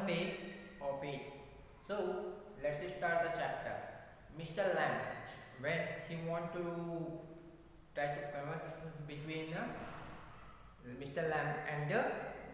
face of it. So let's start the chapter. Mr. Lamb, when he want to try to conversations between Mr. Lamb and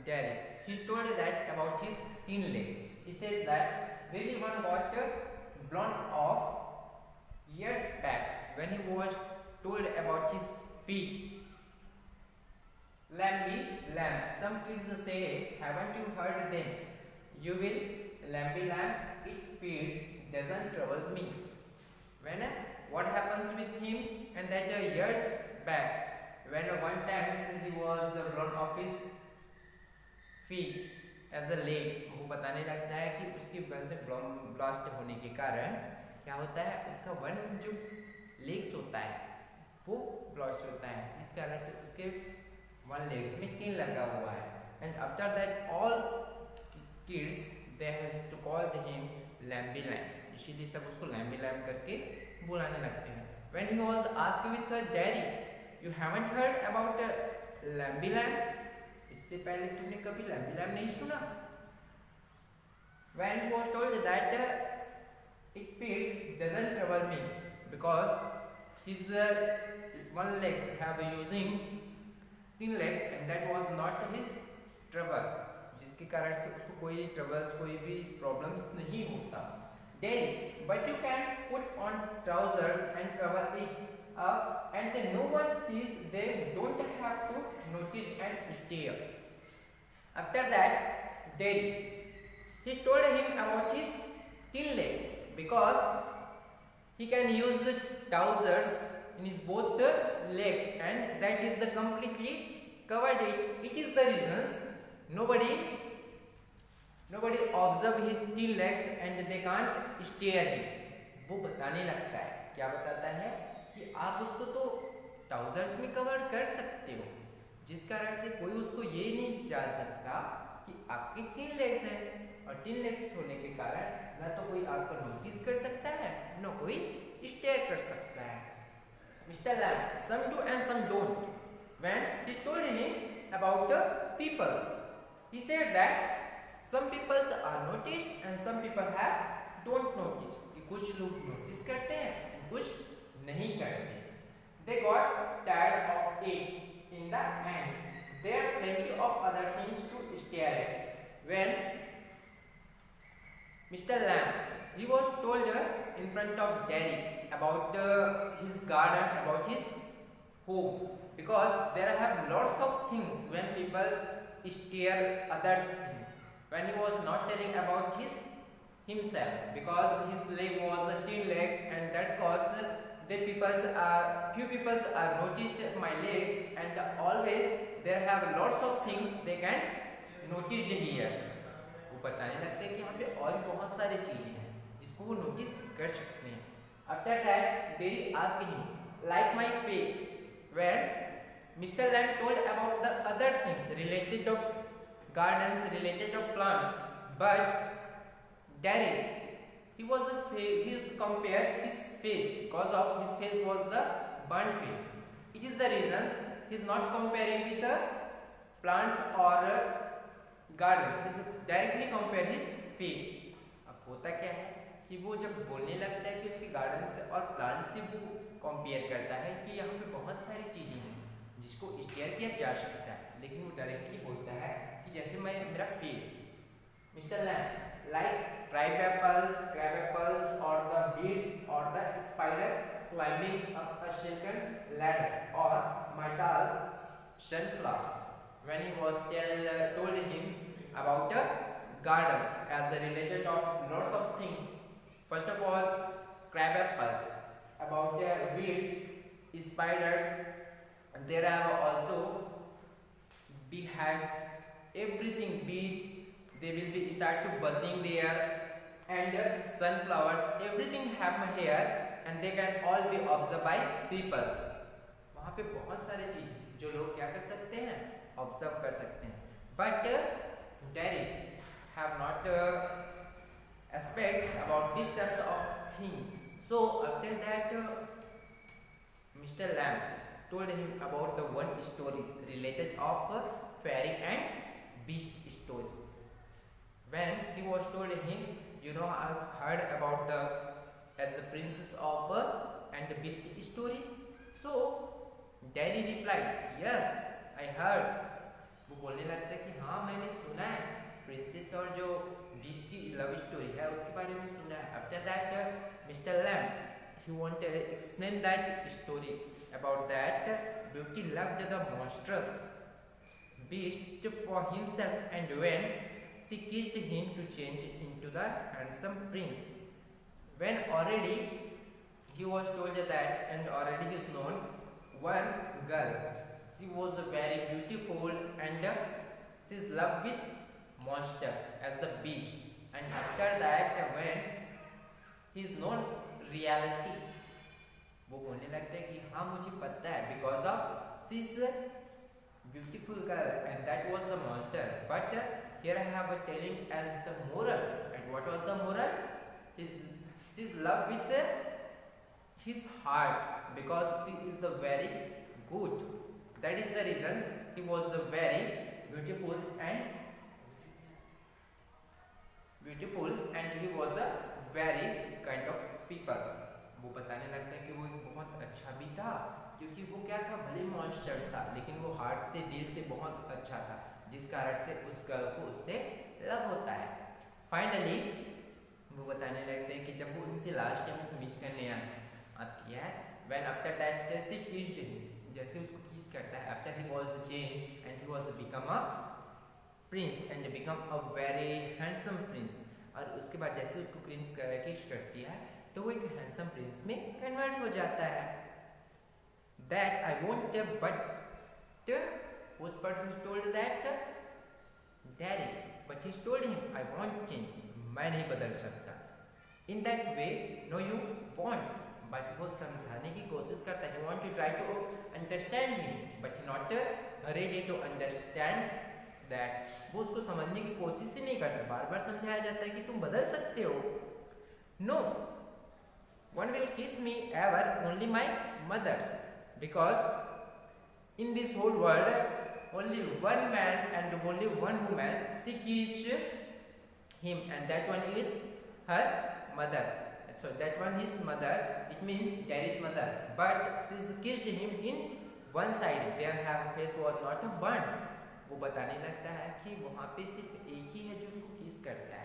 Derek, he told that about his thin legs. He says that really one got blown off years back when he was told about his feet. Lamby lamb. Some kids say, haven't you heard them? You will lamby lamb. It feels doesn't trouble me. When what happens with him? And that years back, when one time he was blown off his feet as a leg, वो बताने लगता है कि उसकी gun से blast होने के कारण क्या होता है, उसका वन जो लेग्स होता है वो ब्लास्ट होता है, इस कारण से उसके वन लेग्स में टीन लगा हुआ है. And after that all kids they has to call him Lambie Lamb, इसीलिए सब उसको लैम्बी लैम करके बुलाने लगते हैं. When he was asked with daddy, you haven't heard about Lambie Lamb, इससे पहले तुमने कभी लैम्बी लैम नहीं सुना? When he was told that it feels doesn't trouble me because his one legs have using thin legs and that was not his trouble, जिसके कारण से उसको कोई ट्रबल्स कोई भी प्रॉब्लम्स नहीं होता. Then but you can put on trousers and cover it up and then no one sees, they don't have to notice and stare. After that then he told him about his thin legs because he can use the trousers in his both the legs and that is the completely covered it. It is the reasons nobody observe his thin legs and they can't stare him. वो बताने लगता है, क्या बताता है कि आप उसको तो ट्राउजर्स में कवर कर सकते हो, जिस कारण से कोई उसको ये नहीं जान सकता कि आपके टिन लेग्स हैं, और टिन लेग्स होने के कारण ना तो कोई आपको नोटिस कर सकता है ना कोई स्टेयर कर सकता है. Mr. Lamb, some do and some don't. When he told him about the peoples, he said that some peoples are noticed and some people have don't notice. कि कुछ लोग notice करते हैं, कुछ नहीं करते. They got tired of it in the end. There are plenty of other things to stare at. When Mr. Lamb, he was told in front of Daddy about his garden, about his home, because there have lots of things when people stare other things. When he was not telling about himself, because his leg was thin legs and that's cause the few people are noticed my legs and always there have lots of things they can notice here. वो बताने लगते हैं कि यहाँ पे और बहुत सारी चीजें हैं जिसको वो नोटिस कर सकते हैं. After that, they asked him, like my face, when Mr. Lamb told about the other things related of gardens, related of plants, but Daddy, he compared his face because of his face was the burnt face. It is the reasons he is not comparing with the plants or gardens. He is directly compare his face. अब होता क्या है कि वो जब बोलने लगता है कि उसके गार्डन से और प्लांट से वो कंपेयर करता है कि यहाँ पे बहुत सारी चीज़ें हैं जिसको स्टेयर किया जा सकता है, लेकिन वो डायरेक्टली बोलता है कि जैसे मैं मेरा face. Mister lamb, like crab apples or the bees or the spider climbing up a silken ladder or metal sunflowers. When he was told him about the gardens as the related of lots of things. First of all, crab apples, about the weeds, spiders, there are also beehives, everything, bees, they will be start to buzzing there, and sunflowers, everything have here and they can all be observed by people. वहाँ पे बहुत सारे चीज जो लोग क्या कर सकते हैं, ऑब्जर्व कर सकते हैं. But Derek have not aspect about these types of things. So after that, Mr. Lamb told him about the one stories related of fairy and beast story. when he was told him, you know, I've heard about the as the princess of and the beast story. So Danny replied, yes, I heard. वो बोलने लगता है कि हाँ मैंने सुना है, princess और जो बीस्ट की लव स्टोरी है उसके बारे में सुना है. After that mister Lam he wanted to explain that story about that Beauty loved the monstrous beast for himself, and when she kissed him to change into the handsome prince. When already he was told that, and already he is known one girl. She was very beautiful and she is loved with monster as the beast. And after that, when he is known reality, वो बोलने लगता है कि हाँ मुझे पता है because of she is a beautiful girl and that was the monster. But here I have a telling as the moral. And what was the moral? She is loved with his heart because she is the very good. That is the reason he was the very beautiful and he was a very kind of people. वो बताने लगता है कि वो एक बहुत अच्छा भी था, क्योंकि वो क्या था, भले मॉन्स्टर्स था लेकिन वो हार्ट से दिल से बहुत अच्छा था, जिस कारण से उस गर्ल को उससे लव होता है. फाइनली वो बताने लगते हैं कि जब वो उनसे लास्ट टाइम से मीट करने आती है, when after that she kissed him, जैसे उसको किस करता है, after he was change and he was become a prince and become a very handsome Prince. और उसके बाद जैसे उसको प्रिंस किस करती है तो वो एक हैंडसम प्रिंस में कन्वर्ट हो जाता है. दैट आई वोंट बट उस person told that daddy, but he told him I won't change, मैं नहीं बदल सकता. In that way no you want, but वो समझाने की कोशिश करता है. Want to try to understand him but not ready to understand that. वो उसको समझने की कोशिश ही नहीं करता, बार बार समझाया जाता है कि तुम बदल सकते हो. No one will kiss me ever only my mothers, because in this whole world only one man and only one woman she kissed him, and that one is her mother. So that one is mother, it means Gary's mother, but she kissed him in one side, their face was not burned. वो बताने लगता है कि वहाँ पे सिर्फ एक ही है जो उसको किस करता है,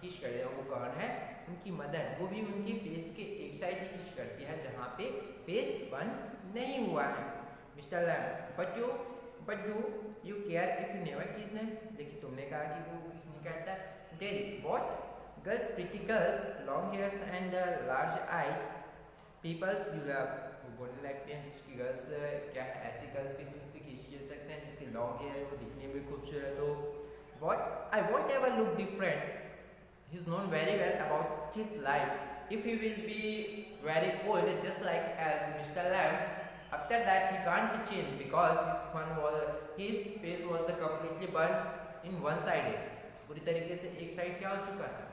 किस करेगा. वो कौन है? उनकी मदर. वो भी उनके फेस के एक साइड ही किस करती है जहाँ पे फेस बर्न नहीं हुआ है. Mister Lam, but do you care if you never kiss them. देखिए तुमने कहा कि वो किस नहीं करता. Derry what? Girls, pretty girls, long hairs and large eyes, peoples you love. वो बोलने लगते हैं जिसकी गर्ल्स क्या है, ऐसी गर्ल्स भी तुमसे किस कर सकते हैं जिसकी लॉन्ग हेयर वो दिखने में खूबसूरत हो. What? I won't ever look different. He is known very well about his life. If he will be very old, just like as Mr. Lamb, after that he can't change because his face was completely burned in one side. पूरी तरीके से एक side क्या हो चुका था,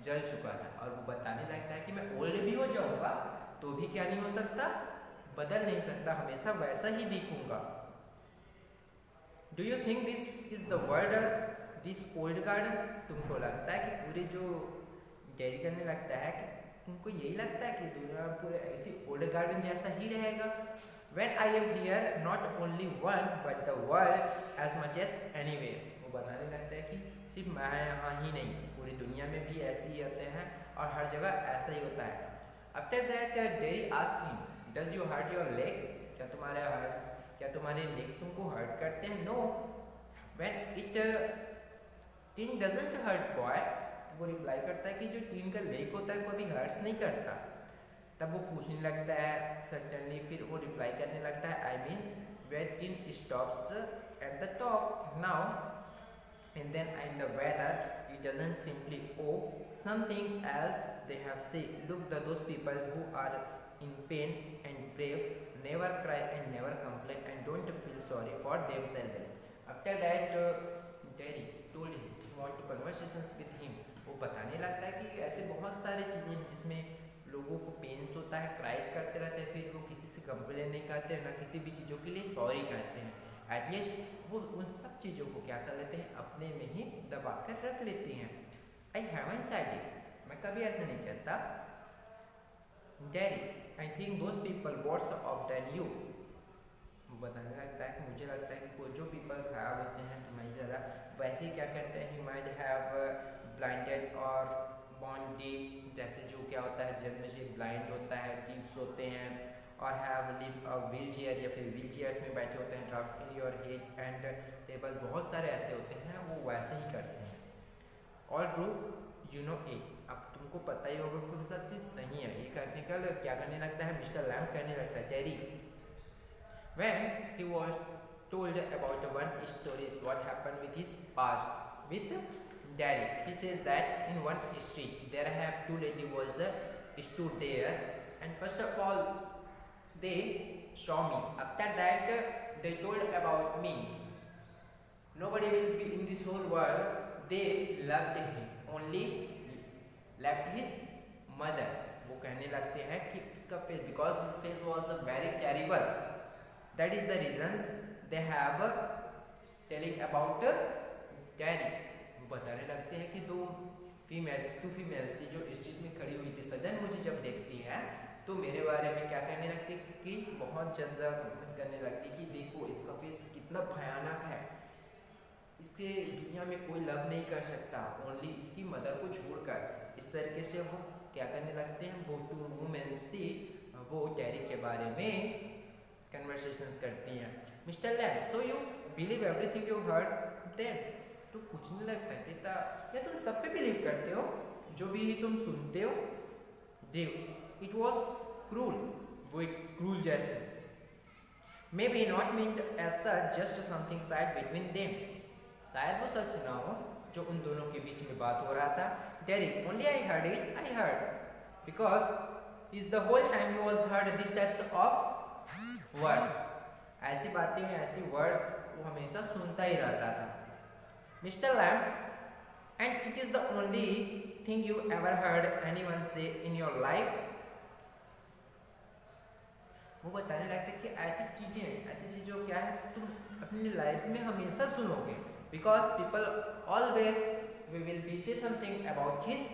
जल चुका था. और वो बताने लगता है कि मैं ओल्ड भी हो जाऊंगा तो भी क्या नहीं हो सकता, बदल नहीं सकता, हमेशा वैसा ही दिखूंगा. Do you think this is the world? This old garden. तुमको लगता है कि पूरे जो कैरी करने लगता है कि तुमको यही लगता है कि दुनिया पूरे ऐसी ओल्ड गार्डन जैसा ही रहेगा. When I am here not only one but the world as much as anywhere. वो बताने लगता है कि सिर्फ मैं यहाँ ही नहीं, पूरी दुनिया में भी ऐसे ही होते हैं और हर जगह ऐसा ही होता है. After that Derry asked him, does you hurt your leg? क्या तुम्हारे लेग्स तुमको हर्ट करते हैं? No. When it teen doesn't hurt boy. वो रिप्लाई करता है कि जो टीन का लेग होता है कभी हर्ट्स नहीं करता. तब वो पूछने लगता है सर्टेनली, फिर वो रिप्लाई करने लगता है I mean where tin stops at the top now and then in the weather it doesn't simply oh something else they have say. Look the those people who are in pain and brave never cry and never complain and don't feel sorry for themselves. After that Derry told him want to conversations with him. वो बताने लगता है कि ऐसे बहुत सारे चीज़ें हैं जिसमें लोगों को पेन्स होता है, क्राइस करते रहते हैं, फिर वो किसी से कंप्लेन नहीं करते, ना किसी भी चीज़ों के लिए सॉरी कहते हैं. एटलीस्ट वो उन सब चीज़ों को क्या कर लेते हैं, अपने में ही दबा कर रख लेते हैं। आई हैवंट सेड इट, मैं कभी ऐसा नहीं कहता। Daddy I think those people worse off than you, बताने लगता है कि मुझे लगता है कि कोई जो पीपल खराब होते हैं तुम्हारी तरह, वैसे ही क्या करते हैं, ही माइट हैव ब्लाइंडेड और बॉर्न डीफ, जैसे जो क्या होता है जन्म से ब्लाइंड होता है, डीफ्स होते हैं, और have live a wheel chair या फिर व्हील चेयर्स में बैठे होते हैं, draft in your head and tables, बहुत सारे ऐसे होते हैं वो वैसे ही करते हैं। All true you know it, अब तुमको पता ही होगा कि सब चीज़ सही है। ये करने का क्या करने लगता है, मिस्टर लैम्ब कहने लगता है, टेरी when he was told about one story what happened with his past with daddy, he says that in one street there have two lady was stood there, and first of all they saw me, after that they told about me, nobody will be in this whole world, they loved him, only left his mother। वो कहने लगते हैं कि उसका face, because his face was very terrible, that is the reasons they have telling about daddy। वो बताने लगते हैं कि टू फीमेल्स थी जो स्ट्रीट में खड़ी हुई थी, सडन मुझे जब देखती है तो मेरे बारे में क्या कहने लगती कि बहुत ज़्यादा मिस करने लगती कि देखो इसका फेस कितना भयानक है, इसके दुनिया में कोई लव नहीं कर सकता, ओनली इसकी मदर को छोड़कर। इस तरीके से वो क्या करने लगते हैं, वो टू वुमेन्स थी, वो डैडी के बारे में कन्वर्सेशंस करती हैं। Mister Lamb, so you believe everything you heard then, तो कुछ नहीं लगता कहता क्या तुम सब पे बिलीव करते हो जो भी तुम सुनते हो। देव इट वॉज क्रूल, वो एक क्रूल जैसे, may be not mean as such, just something said between them, शायद वो सच ना हो जो उन दोनों के बीच में बात हो रहा था। Derrick only I heard it, I heard because is the whole time he was heard this types of words, ऐसी बातें ऐसी वर्ड्स वो हमेशा सुनता ही रहता था। Mister lamb, and it is the only thing you ever heard anyone से in your life, वो बताने लगते कि ऐसी चीज़ों क्या है तुम अपनी लाइफ में हमेशा सुनोगे, because people always we will be say something about his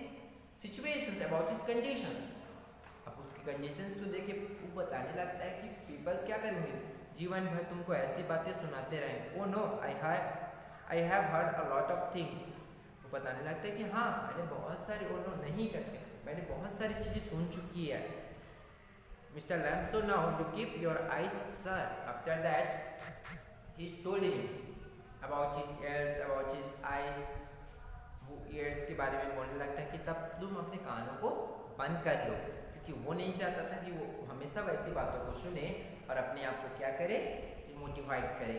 situations, about his conditions. अब उसकी कंडीशंस तो देखे वो बताने लगता है कि पीपल्स क्या करेंगे, जीवन भर तुमको ऐसी बातें सुनाते रहेंगे। Oh no I have heard a lot of things, वो बताने लगता है कि हाँ मैंने बहुत सारी, ओ नो नहीं करके मैंने बहुत सारी चीज़ें सुन चुकी है। Mister Lamb, so now you keep your eyes shut, after that he told him about his years, about his eyes, वो ईयर्स के बारे में बोलने लगता है कि तब तुम अपने कानों को बंद कर लो, क्योंकि वो नहीं चाहता था कि वो हमेशा वैसी बातों को सुने और अपने आप को क्या करे, मोटिवेट करे।